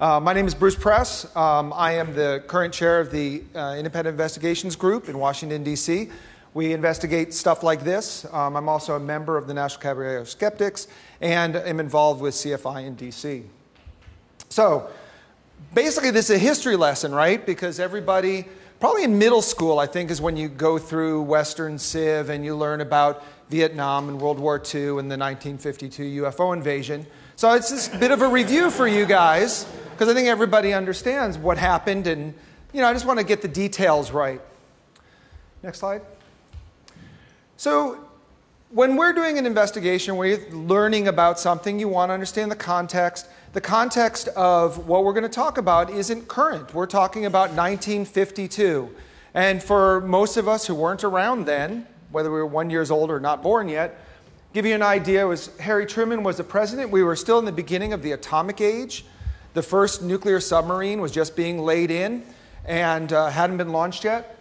My name is Bruce Press. I am the current chair of the Independent Investigations Group in Washington, D.C. We investigate stuff like this. I'm also a member of the National Cabaret of Skeptics and am involved with CFI in D.C. So basically this is a history lesson, right? Because everybody, probably in middle school, I think, is when you go through Western Civ and you learn about Vietnam and World War II and the 1952 UFO invasion. So it's just a bit of a review for you guys, because I think everybody understands what happened, and I just want to get the details right. Next slide. So when we're doing an investigation, where you're learning about something, you want to understand the context. The context of what we're going to talk about isn't current. We're talking about 1952. And for most of us who weren't around then, whether we were 1 year old or not born yet, give you an idea, Harry Truman was the president. We were still in the beginning of the atomic age. The first nuclear submarine was just being laid in and hadn't been launched yet.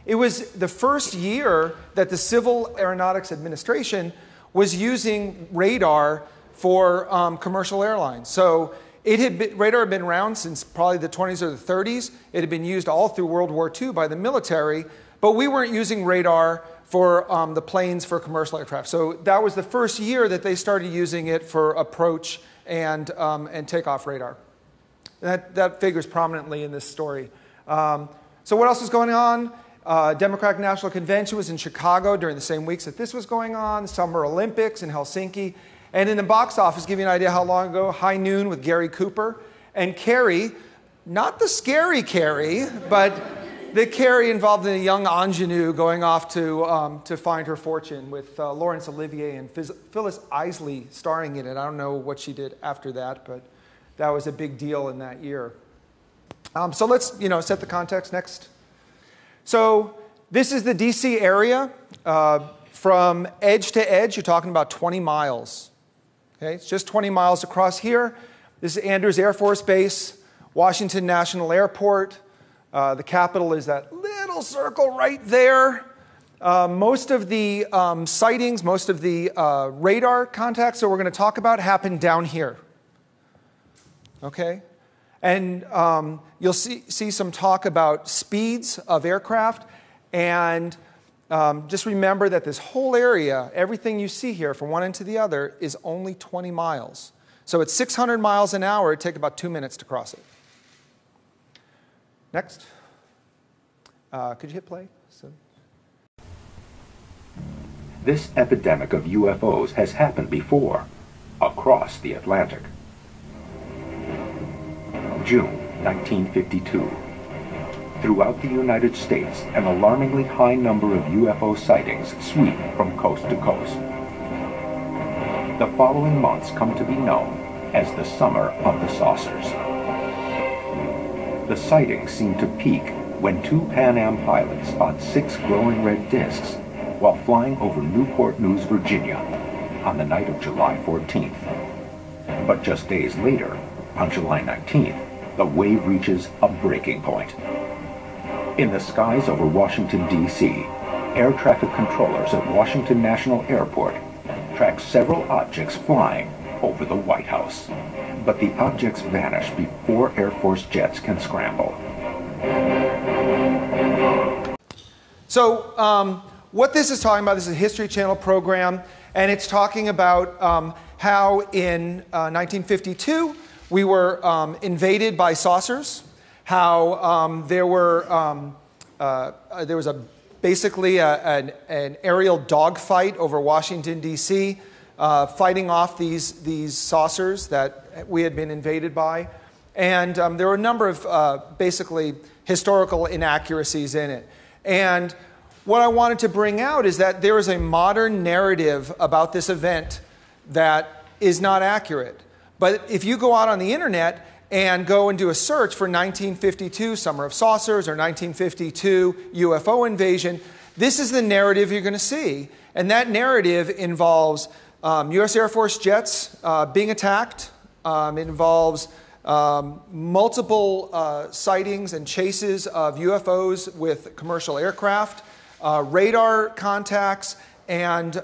It was the first year that the Civil Aeronautics Administration was using radar for commercial airlines. So radar had been around since probably the 20s or the 30s. It had been used all through World War II by the military, but we weren't using radar for the planes for commercial aircraft. So that was the first year that they started using it for approach and takeoff radar. That figures prominently in this story. So what else was going on? Democratic National Convention was in Chicago during the same weeks that this was going on. The Summer Olympics in Helsinki. And in the box office, give you an idea how long ago, High Noon with Gary Cooper. And Carrie, not the scary Carrie, but the Carrie involved in a young ingenue going off to find her fortune, with Laurence Olivier and Phyllis Isley starring in it. I don't know what she did after that, but that was a big deal in that year. So let's set the context next. So this is the D.C. area. From edge to edge, you're talking about 20 miles. Okay, it's just 20 miles across here. This is Andrews Air Force Base, Washington National Airport. The capital is that little circle right there. Most of the sightings, most of the radar contacts that we're going to talk about happen down here. Okay? And you'll see some talk about speeds of aircraft. And just remember that this whole area, everything you see here from one end to the other, is only 20 miles. So at 600 miles an hour, it'd take about 2 minutes to cross it. Next. Could you hit play? This epidemic of UFOs has happened before, across the Atlantic. June 1952. Throughout the United States, an alarmingly high number of UFO sightings sweep from coast to coast. The following months come to be known as the Summer of the Saucers. The sightings seem to peak when two Pan Am pilots spot 6 glowing red discs while flying over Newport News, Virginia, on the night of July 14th. But just days later, on July 19th, the wave reaches a breaking point. In the skies over Washington, D.C., air traffic controllers at Washington National Airport track several objects flying over the White House. But the objects vanish before Air Force jets can scramble. So what this is talking about, this is a History Channel program, and it's talking about how in 1952 we were invaded by saucers, how there was basically an aerial dogfight over Washington, D.C., fighting off these saucers that we had been invaded by. And there were a number of basically historical inaccuracies in it. And what I wanted to bring out is that there is a modern narrative about this event that is not accurate. But if you go out on the internet and go and do a search for 1952 Summer of Saucers or 1952 UFO invasion, this is the narrative you're going to see. And that narrative involves U.S. Air Force jets being attacked. It involves multiple sightings and chases of UFOs with commercial aircraft, radar contacts, and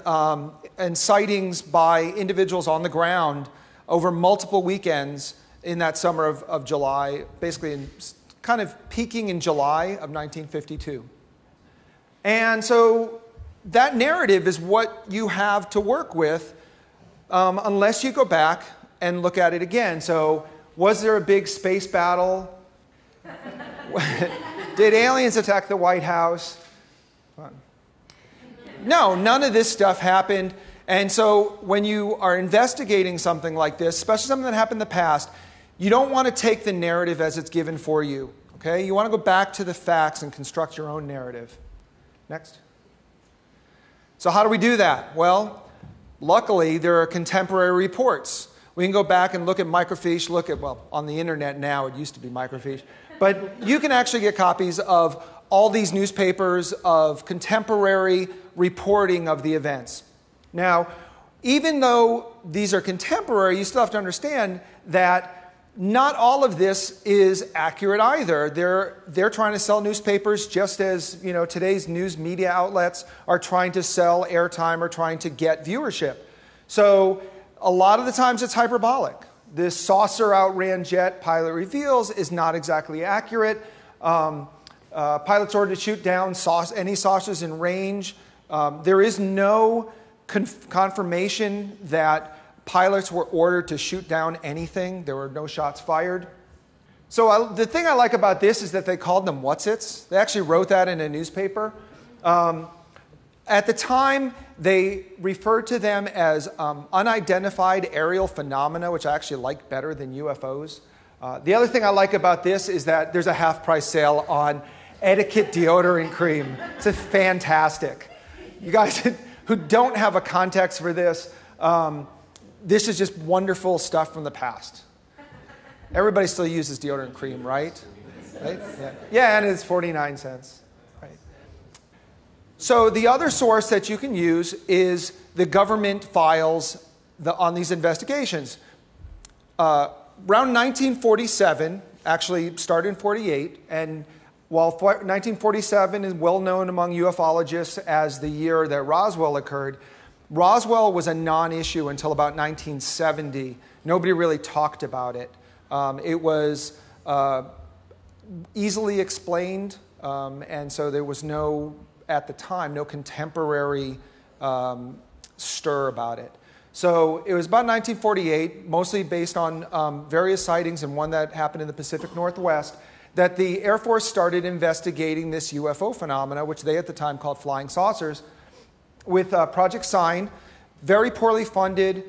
sightings by individuals on the ground over multiple weekends in that summer of July, basically kind of peaking in July of 1952. And so that narrative is what you have to work with unless you go back and look at it again. So was there a big space battle? Did aliens attack the White House? No, none of this stuff happened. And so when you are investigating something like this, especially something that happened in the past, you don't want to take the narrative as it's given for you. Okay? You want to go back to the facts and construct your own narrative. Next. So how do we do that? Well, luckily, there are contemporary reports. We can go back and look at microfiche, well, on the internet now, it used to be microfiche. But you can actually get copies of all these newspapers of contemporary reporting of the events. Now, even though these are contemporary, you still have to understand that not all of this is accurate either. They're trying to sell newspapers just as today's news media outlets are trying to sell airtime or trying to get viewership. So a lot of the times it's hyperbolic. This saucer outran jet, pilot reveals, is not exactly accurate. Pilots ordered to shoot down any saucers in range. There is no confirmation that pilots were ordered to shoot down anything. There were no shots fired. So the thing I like about this is that they called them whatsits. They actually wrote that in a newspaper. At the time, they referred to them as unidentified aerial phenomena, which I actually like better than UFOs. The other thing I like about this is that there's a half-price sale on etiquette deodorant cream. It's fantastic. You guys who don't have a context for this, this is just wonderful stuff from the past. Everybody still uses deodorant cream, right? Yeah, and it's 49 cents. So the other source that you can use is the government files on these investigations. Around 1947, actually started in 48, and while 1947 is well known among ufologists as the year that Roswell occurred, Roswell was a non-issue until about 1970. Nobody really talked about it. It was easily explained, and so there was at the time, no contemporary stir about it. So it was about 1948, mostly based on various sightings and one that happened in the Pacific Northwest, that the Air Force started investigating this UFO phenomena, which they at the time called flying saucers, with Project Sign, very poorly funded,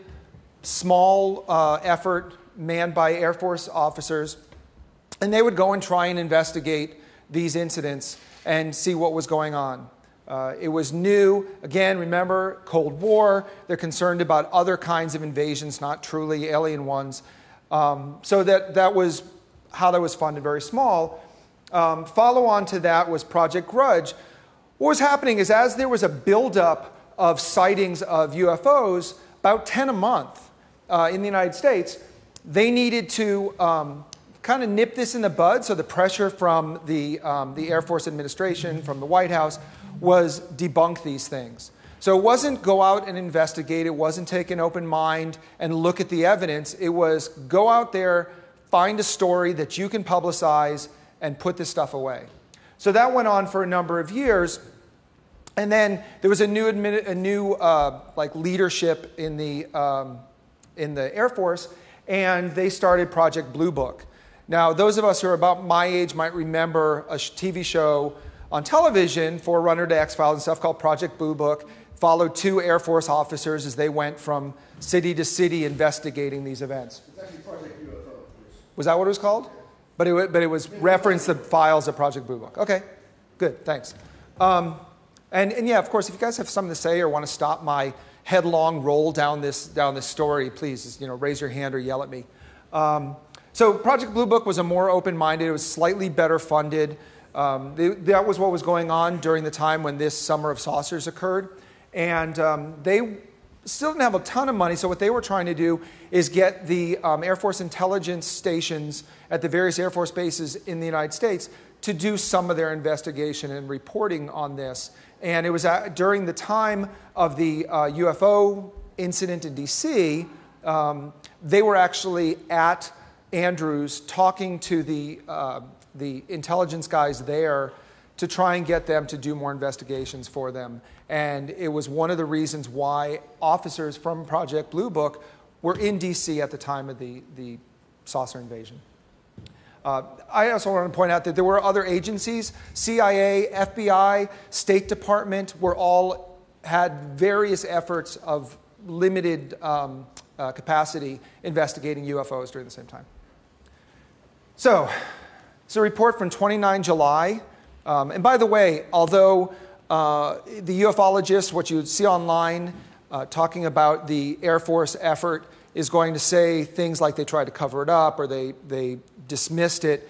small effort manned by Air Force officers, and they would go and try and investigate these incidents and see what was going on. It was new. Again, remember, Cold War. They're concerned about other kinds of invasions, not truly alien ones. So that was how that was funded, very small. Follow on to that was Project Grudge. What was happening is as there was a buildup of sightings of UFOs, about 10 a month in the United States, they needed to kind of nip this in the bud, so the pressure from the Air Force administration, from the White House, was debunk these things. So it wasn't go out and investigate, it wasn't take an open mind and look at the evidence, it was go out there, find a story that you can publicize, and put this stuff away. So that went on for a number of years, and then there was a new leadership in the Air Force, and they started Project Blue Book. Now, those of us who are about my age might remember a TV show on television, Forerunner to X-Files and stuff, called Project Blue Book. Followed two Air Force officers as they went from city to city investigating these events. It's actually Project UFO. Was that what it was called? But it was referenced the files of Project Blue Book. Okay, good, thanks. And yeah, of course, if you guys have something to say or want to stop my headlong roll down this story, please, raise your hand or yell at me. So Project Blue Book was a more open-minded, it was slightly better funded. That was what was going on during the time when this Summer of Saucers occurred. And they still didn't have a ton of money, so what they were trying to do is get the Air Force intelligence stations at the various Air Force bases in the United States to do some of their investigation and reporting on this. And it was during the time of the UFO incident in DC, they were actually at Andrews, talking to the intelligence guys there to try and get them to do more investigations for them. And it was one of the reasons why officers from Project Blue Book were in DC at the time of the saucer invasion. I also want to point out that there were other agencies, CIA, FBI, State Department, had various efforts of limited capacity investigating UFOs during the same time. So, it's a report from 29 July. And by the way, although the ufologists, what you see online, talking about the Air Force effort, is going to say things like they tried to cover it up or they dismissed it.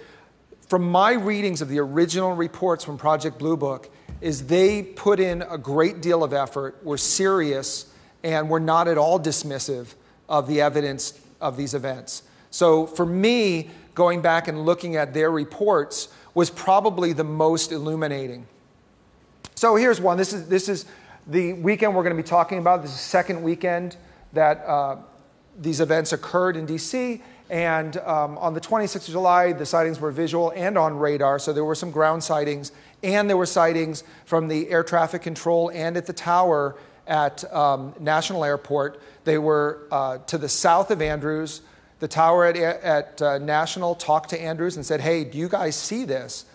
From my readings of the original reports from Project Blue Book, is they put in a great deal of effort, were serious, and were not at all dismissive of the evidence of these events. So for me, going back and looking at their reports was probably the most illuminating. So here's one. This is the weekend we're going to be talking about. This is the second weekend that these events occurred in DC. And on the 26th of July, the sightings were visual and on radar. So there were some ground sightings. And there were sightings from the air traffic control and at the tower at National Airport. They were to the south of Andrews. The tower at National talked to Andrews and said, hey, do you guys see this?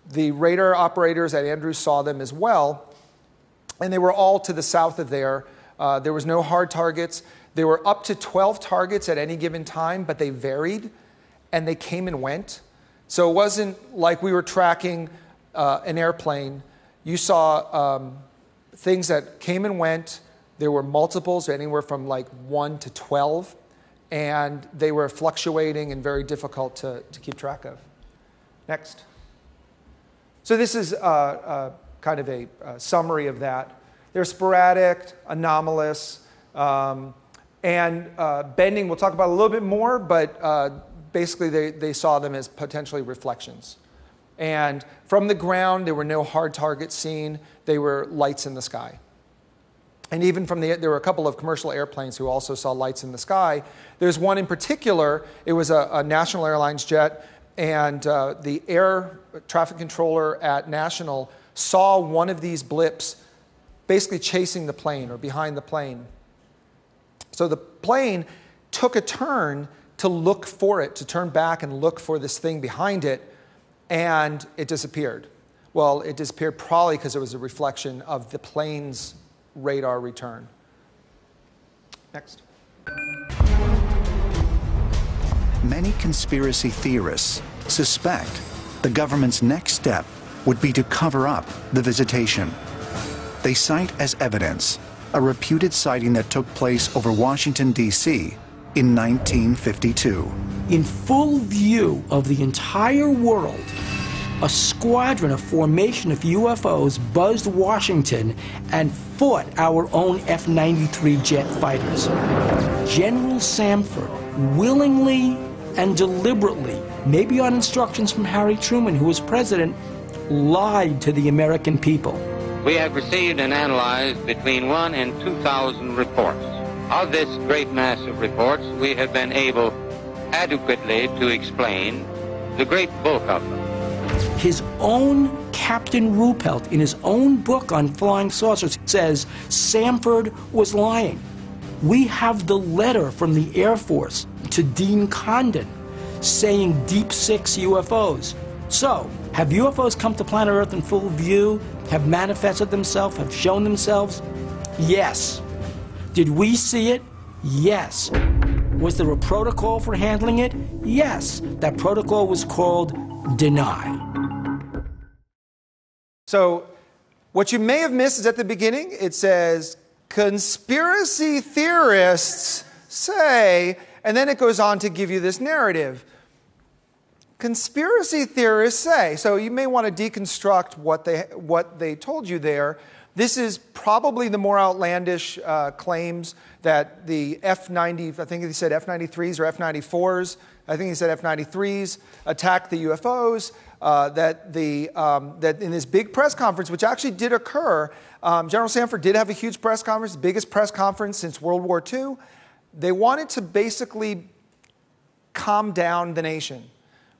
The radar operators at Andrews saw them as well. And they were all to the south of there. There was no hard targets. There were up to 12 targets at any given time, but they varied, and they came and went. So it wasn't like we were tracking an airplane. You saw things that came and went. There were multiples, anywhere from like 1 to 12, and they were fluctuating and very difficult to keep track of. Next. So this is kind of a summary of that. They're sporadic, anomalous, and bending, we'll talk about a little bit more, but basically they saw them as potentially reflections. And from the ground, there were no hard targets seen. They were lights in the sky. And even from there were a couple of commercial airplanes who also saw lights in the sky. There's one in particular. It was a National Airlines jet, and the air traffic controller at National saw one of these blips basically chasing the plane or behind the plane. So the plane took a turn to look for it, to turn back and look for this thing behind it, and it disappeared. Well, it disappeared probably because it was a reflection of the plane's radar return. Next. Many conspiracy theorists suspect the government's next step would be to cover up the visitation. They cite as evidence a reputed sighting that took place over Washington, D.C. in 1952. In full view of the entire world, a squadron, a formation of UFOs buzzed Washington and fought our own F-93 jet fighters. General Samford willingly and deliberately, maybe on instructions from Harry Truman, who was president, lied to the American people. We have received and analyzed between 1,000 and 2,000 reports. Of this great mass of reports, we have been able adequately to explain the great bulk of them. His own Captain Ruppelt, in his own book on flying saucers, says Samford was lying. We have the letter from the Air Force to Dean Condon saying Deep Six UFOs. So, have UFOs come to planet Earth in full view, have manifested themselves, have shown themselves? Yes. Did we see it? Yes. Was there a protocol for handling it? Yes. That protocol was called deny. So what you may have missed is at the beginning, it says, conspiracy theorists say, and then it goes on to give you this narrative. Conspiracy theorists say. So you may want to deconstruct what they told you there. This is probably the more outlandish claims that the F-90, I think he said F-93s or F-94s, I think he said F-93s, attacked the UFOs, that in this big press conference, which actually did occur, General Samford did have a huge press conference, the biggest press conference since World War II. They wanted to basically calm down the nation,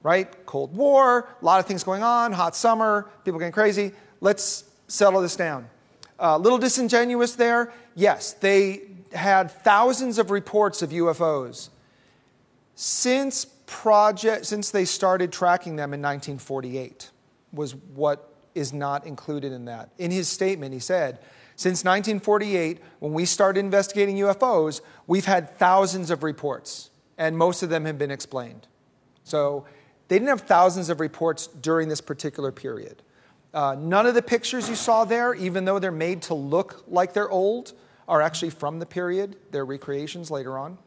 right? Cold War, a lot of things going on, hot summer, people getting crazy. Let's settle this down. A little disingenuous there. Yes, they had thousands of reports of UFOs. Since they started tracking them in 1948 was what is not included in that. In his statement, he said, since 1948, when we started investigating UFOs, we've had thousands of reports, and most of them have been explained. So they didn't have thousands of reports during this particular period. None of the pictures you saw there, even though they're made to look like they're old, are actually from the period. They're recreations later on.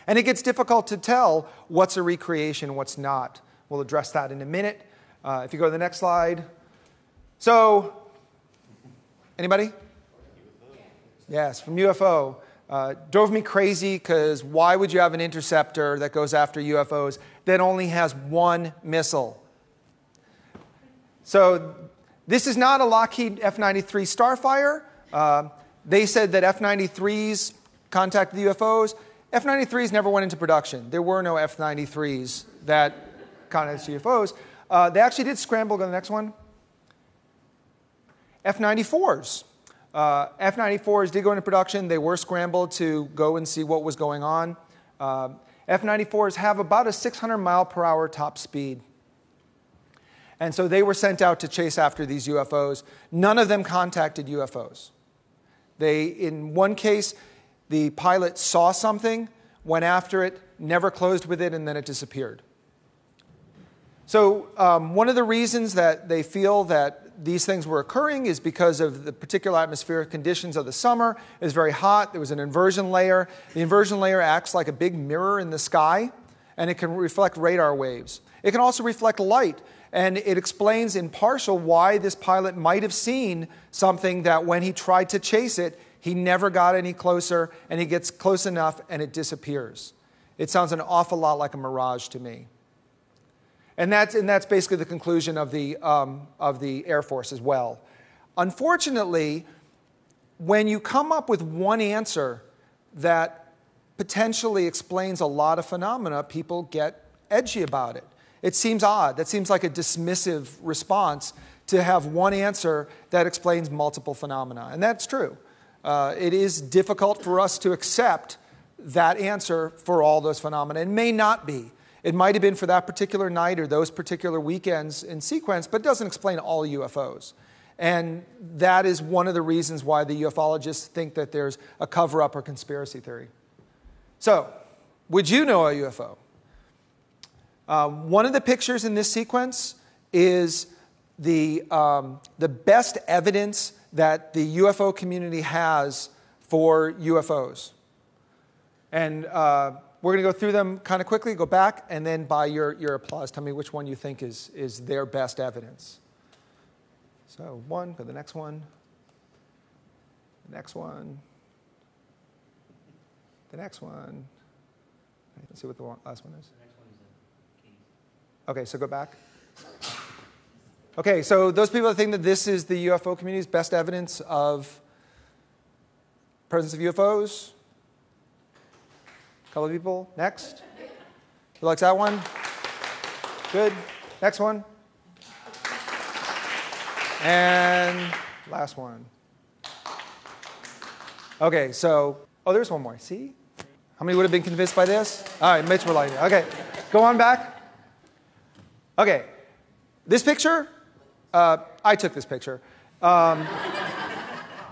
And it gets difficult to tell what's a recreation and what's not. We'll address that in a minute. If you go to the next slide. So, anybody? Yes, from UFO. Drove me crazy because why would you have an interceptor that goes after UFOs that only has one missile? So, this is not a Lockheed F-93 Starfire. They said that F-93s contacted the UFOs. F-93s never went into production. There were no F-93s that contacted UFOs. They actually did scramble. Go to the next one. F-94s. F-94s did go into production. They were scrambled to go and see what was going on. F-94s have about a 600 mile per hour top speed. And so they were sent out to chase after these UFOs. None of them contacted UFOs. In one case, the pilot saw something, went after it, never closed with it, and then it disappeared. So one of the reasons that they feel that these things were occurring is because of the particular atmospheric conditions of the summer. It was very hot. There was an inversion layer. The inversion layer acts like a big mirror in the sky, and it can reflect radar waves. It can also reflect light, and it explains in partial why this pilot might have seen something that when he tried to chase it, he never got any closer, and he gets close enough, and it disappears. It sounds an awful lot like a mirage to me. And that's basically the conclusion of the Air Force as well. Unfortunately, when you come up with one answer that potentially explains a lot of phenomena, people get edgy about it. It seems odd. That seems like a dismissive response to have one answer that explains multiple phenomena. And that's true. It is difficult for us to accept that answer for all those phenomena. It may not be. It might have been for that particular night or those particular weekends in sequence, but it doesn't explain all UFOs. And that is one of the reasons why the ufologists think that there's a cover-up or conspiracy theory. So, would you know a UFO? One of the pictures in this sequence is the best evidence that the UFO community has for UFOs. And we're going to go through them kind of quickly, go back, and then by your applause, tell me which one you think is their best evidence. So one, go to the next one. The next one. The next one. Let's see what the last one is. The next one is the keys. Okay, so go back. Okay, so those people that think that this is the UFO community's best evidence of presence of UFOs. A couple of people. Next. Who likes that one? Good. Next one. And last one. Okay, so, there's one more. See? How many would have been convinced by this? All right, Mitch, we're like, okay. Go on back. Okay. This picture, I took this picture.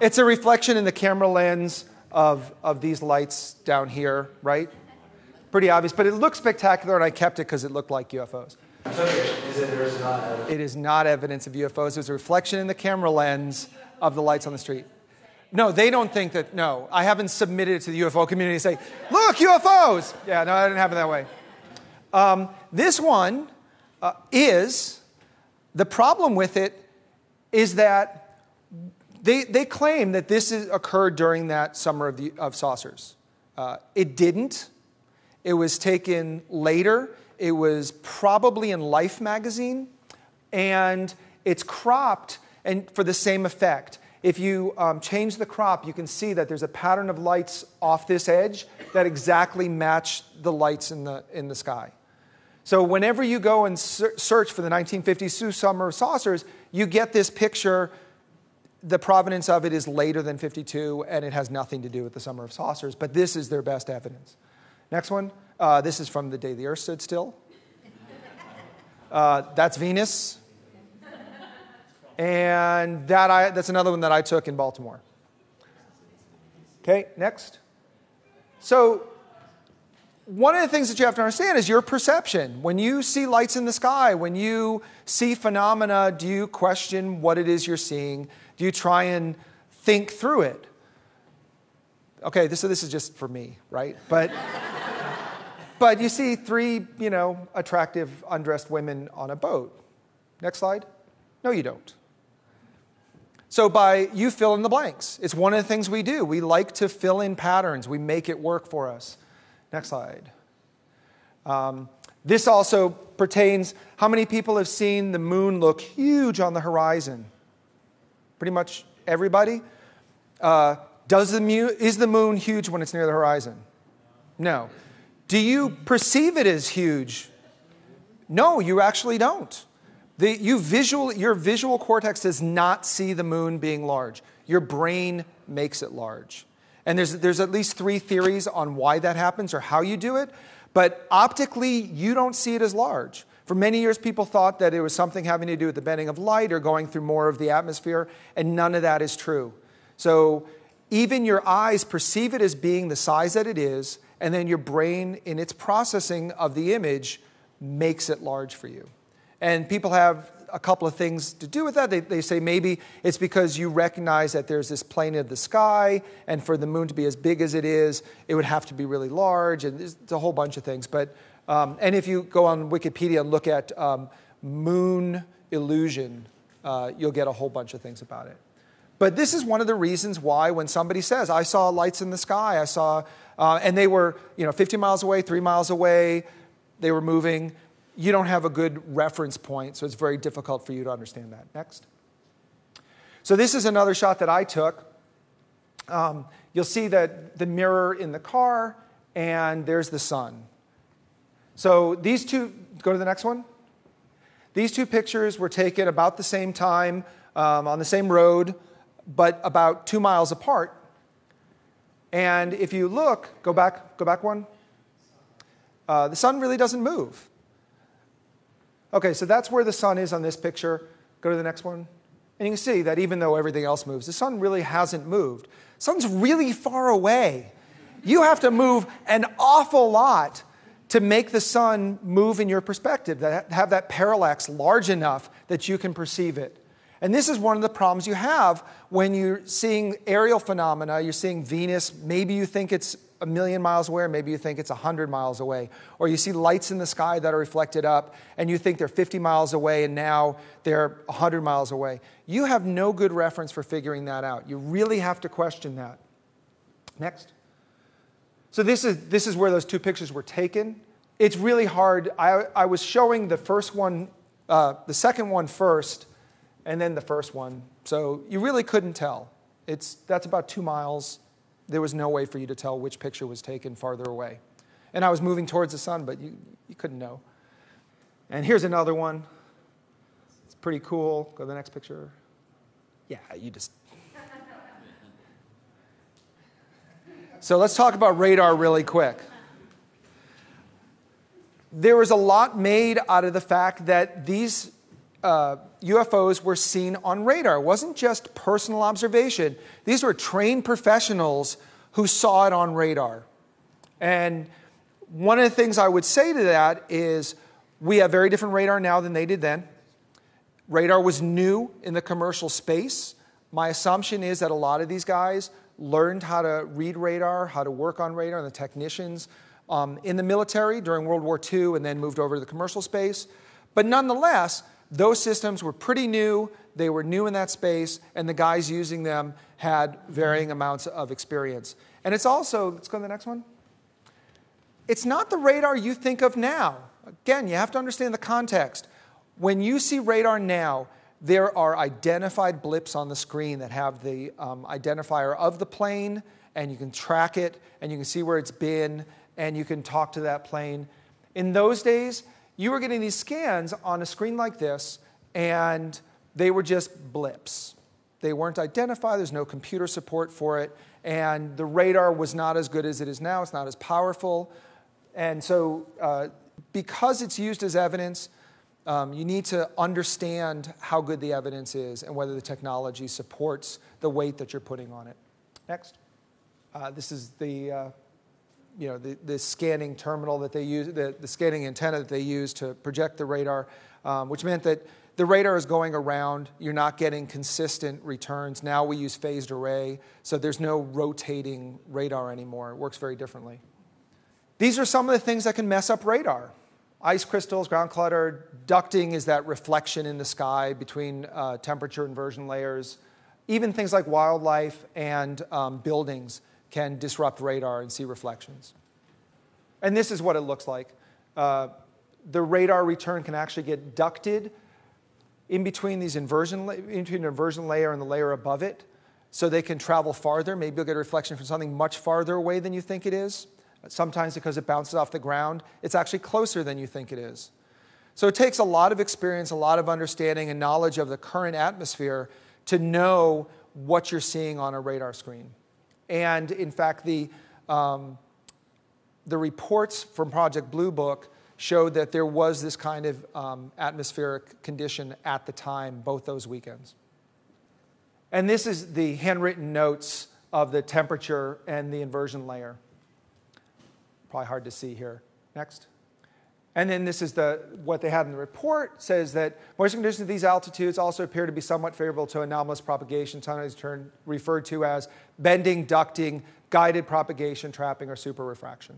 It's a reflection in the camera lens of these lights down here, right? Pretty obvious, but it looked spectacular, and I kept it because it looked like UFOs. It is not evidence of UFOs. It's a reflection in the camera lens of the lights on the street. No, they don't think that, no. I haven't submitted it to the UFO community to say, look, UFOs! Yeah, no, that didn't happen that way. This one is, the problem with it is that they claim that this occurred during that summer of saucers. It didn't. It was taken later. It was probably in Life magazine, and it's cropped and for the same effect. If you change the crop, you can see that there's a pattern of lights off this edge that exactly match the lights in the sky. So whenever you go and search for the 1952 summer of saucers, you get this picture. The provenance of it is later than 52, and it has nothing to do with the summer of saucers, but this is their best evidence. Next one. This is from the day the Earth stood still. That's Venus. And that's another one that I took in Baltimore. Okay, next. So one of the things that you have to understand is your perception. When you see lights in the sky, when you see phenomena, do you question what it is you're seeing? Do you try and think through it? Okay, this is just for me, right? But you see three, attractive, undressed women on a boat. Next slide. No, you don't. So you fill in the blanks. It's one of the things we do. We like to fill in patterns. We make it work for us. Next slide. This also pertains, how many people have seen the moon look huge on the horizon? Pretty much everybody. Is the moon huge when it's near the horizon? No. Do you perceive it as huge? No, you actually don't. Your visual cortex does not see the moon being large. Your brain makes it large. And there's at least 3 theories on why that happens or how you do it. But optically, you don't see it as large. For many years, people thought that it was something having to do with the bending of light or going through more of the atmosphere, and none of that is true. So even your eyes perceive it as being the size that it is, and then your brain, in its processing of the image, makes it large for you. And people have a couple of things to do with that. They say maybe it's because you recognize that there's this plane of the sky, and for the moon to be as big as it is, it would have to be really large, and there's a whole bunch of things. But and if you go on Wikipedia and look at moon illusion, you'll get a whole bunch of things about it. But this is one of the reasons why when somebody says, I saw lights in the sky, I saw, and they were 50 miles away, 3 miles away, they were moving, you don't have a good reference point, so it's very difficult for you to understand that. Next. So this is another shot that I took. You'll see that the mirror in the car, and there's the sun. So these two, go to the next one. These 2 pictures were taken about the same time on the same road, but about 2 miles apart. And if you look, go back one. The sun really doesn't move. Okay, so that's where the sun is on this picture. Go to the next one. And you can see that even though everything else moves, the sun really hasn't moved. The sun's really far away. You have to move an awful lot to make the sun move in your perspective, that have that parallax large enough that you can perceive it. And this is one of the problems you have when you're seeing aerial phenomena. You're seeing Venus. Maybe you think it's 1,000,000 miles away, or maybe you think it's 100 miles away. Or you see lights in the sky that are reflected up, and you think they're 50 miles away, and now they're 100 miles away. You have no good reference for figuring that out. You really have to question that. Next. So this is where those 2 pictures were taken. It's really hard. I was showing the first one, the second one first, and then the first one. So you really couldn't tell. That's about 2 miles. There was no way for you to tell which picture was taken farther away. And I was moving towards the sun, but you couldn't know. And here's another one. It's pretty cool. Go to the next picture. Yeah, you just... So let's talk about radar really quick. There was a lot made out of the fact that these UFOs were seen on radar. It wasn't just personal observation. These were trained professionals who saw it on radar. And one of the things I would say to that is we have very different radar now than they did then. Radar was new in the commercial space. My assumption is that a lot of these guys learned how to read radar, how to work on radar, and the technicians in the military during World War II and then moved over to the commercial space. But nonetheless, those systems were pretty new. They were new in that space, and the guys using them had varying amounts of experience. And it's also, let's go to the next one. It's not the radar you think of now. Again, you have to understand the context. When you see radar now, there are identified blips on the screen that have the identifier of the plane, and you can track it, and you can see where it's been, and you can talk to that plane. In those days, you were getting these scans on a screen like this, and they were just blips. They weren't identified. There's no computer support for it. And the radar was not as good as it is now. It's not as powerful. And so because it's used as evidence, you need to understand how good the evidence is and whether the technology supports the weight that you're putting on it. Next. This is the scanning terminal that they use, the scanning antenna that they use to project the radar, which meant that the radar is going around. You're not getting consistent returns. Now we use phased array, so there's no rotating radar anymore. It works very differently. These are some of the things that can mess up radar. Ice crystals, ground clutter, ducting is that reflection in the sky between temperature inversion layers. Even things like wildlife and buildings can disrupt radar and see reflections. And this is what it looks like. The radar return can actually get ducted in between these inversion layer and the layer above it, so they can travel farther. Maybe you'll get a reflection from something much farther away than you think it is. Sometimes because it bounces off the ground, it's actually closer than you think it is. So it takes a lot of experience, a lot of understanding and knowledge of the current atmosphere to know what you're seeing on a radar screen. And in fact, the reports from Project Blue Book showed that there was this kind of atmospheric condition at the time, both those weekends. And this is the handwritten notes of the temperature and the inversion layer. Probably hard to see here. Next. And then this is what they had in the report, says that moisture conditions at these altitudes also appear to be somewhat favorable to anomalous propagation, sometimes referred to as bending, ducting, guided propagation, trapping, or superrefraction.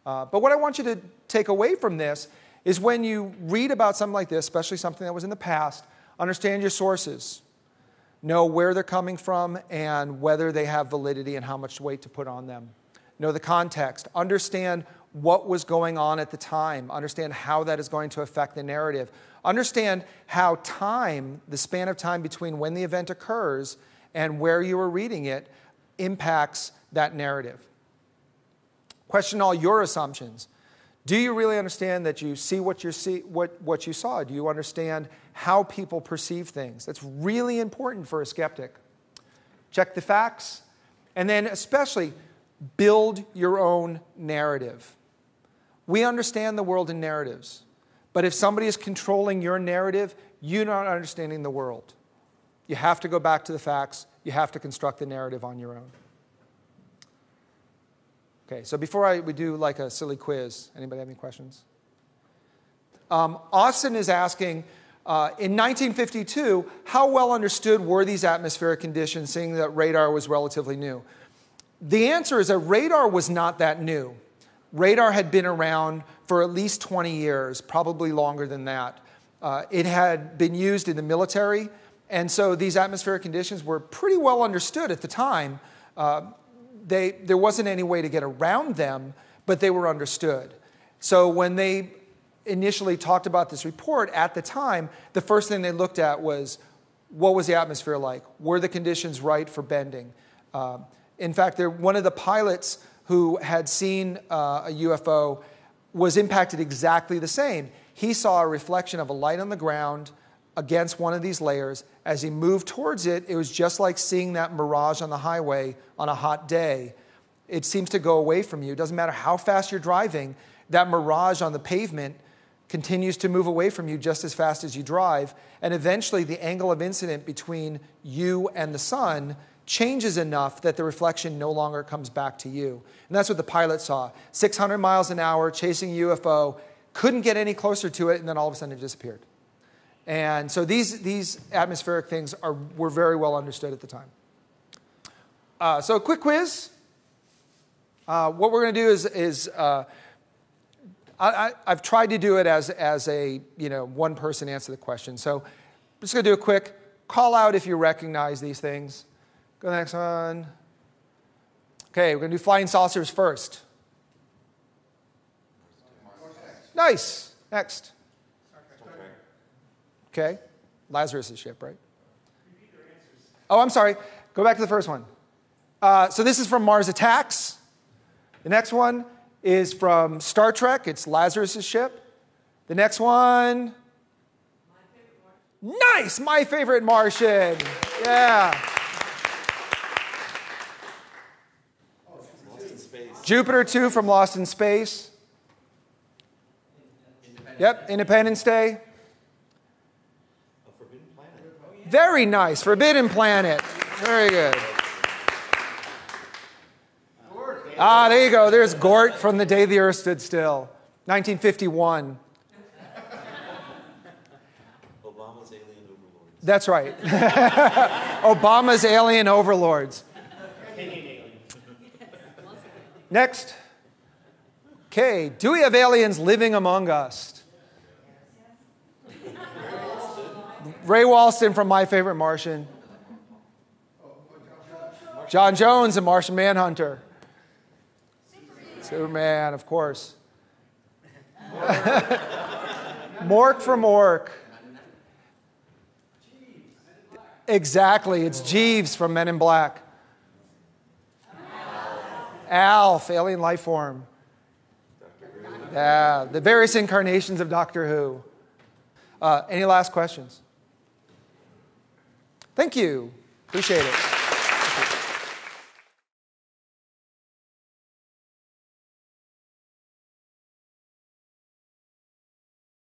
But what I want you to take away from this is when you read about something like this, especially something that was in the past, understand your sources. Know where they're coming from and whether they have validity and how much weight to put on them. Know the context. Understand what was going on at the time. Understand how that is going to affect the narrative. Understand how time, the span of time between when the event occurs and where you are reading it, impacts that narrative. Question all your assumptions. Do you really understand that you see what you saw? Do you understand how people perceive things? That's really important for a skeptic. Check the facts, and then especially build your own narrative. We understand the world in narratives, but if somebody is controlling your narrative, you're not understanding the world. You have to go back to the facts. You have to construct the narrative on your own. Okay, so before we do like a silly quiz, anybody have any questions? Austin is asking, in 1952, how well understood were these atmospheric conditions, seeing that radar was relatively new? The answer is that radar was not that new. Radar had been around for at least 20 years, probably longer than that. It had been used in the military, and so these atmospheric conditions were pretty well understood at the time. There wasn't any way to get around them, but they were understood. So when they initially talked about this report at the time, the first thing they looked at was, what was the atmosphere like? Were the conditions right for bending? In fact, one of the pilots who had seen a UFO was impacted exactly the same. He saw a reflection of a light on the ground against one of these layers. As he moved towards it, it was just like seeing that mirage on the highway on a hot day. It seems to go away from you. It doesn't matter how fast you're driving, that mirage on the pavement continues to move away from you just as fast as you drive. And eventually, the angle of incidence between you and the sun changes enough that the reflection no longer comes back to you. And that's what the pilot saw. 600 miles an hour, chasing a UFO, couldn't get any closer to it, and then all of a sudden it disappeared. And so these atmospheric things were very well understood at the time. So a quick quiz. What we're going to do is I've tried to do it as a one person answer the question. So I'm just going to do a quick call out if you recognize these things. Go to the next one. Okay, we're going to do flying saucers first. Nice. Next. Okay. Lazarus' ship, right? Oh, I'm sorry. Go back to the first one. So this is from Mars Attacks. The next one is from Star Trek. It's Lazarus' ship. The next one. Nice! My Favorite Martian. Yeah. Jupiter 2 from Lost in Space. Yep, Independence Day. Very nice. Forbidden Planet. Very good. There you go. There's Gort from The Day the Earth Stood Still. 1951. Obama's Alien Overlords. That's right. Obama's Alien Overlords. Next. Okay. Do we have aliens living among us? Ray Walston from My Favorite Martian. John Jones, a Martian Manhunter. Superman, of course. Mork from Ork. Exactly, it's Jeeves from Men in Black. Alf, alien life form. Yeah, the various incarnations of Doctor Who. Any last questions? Thank you. Appreciate it.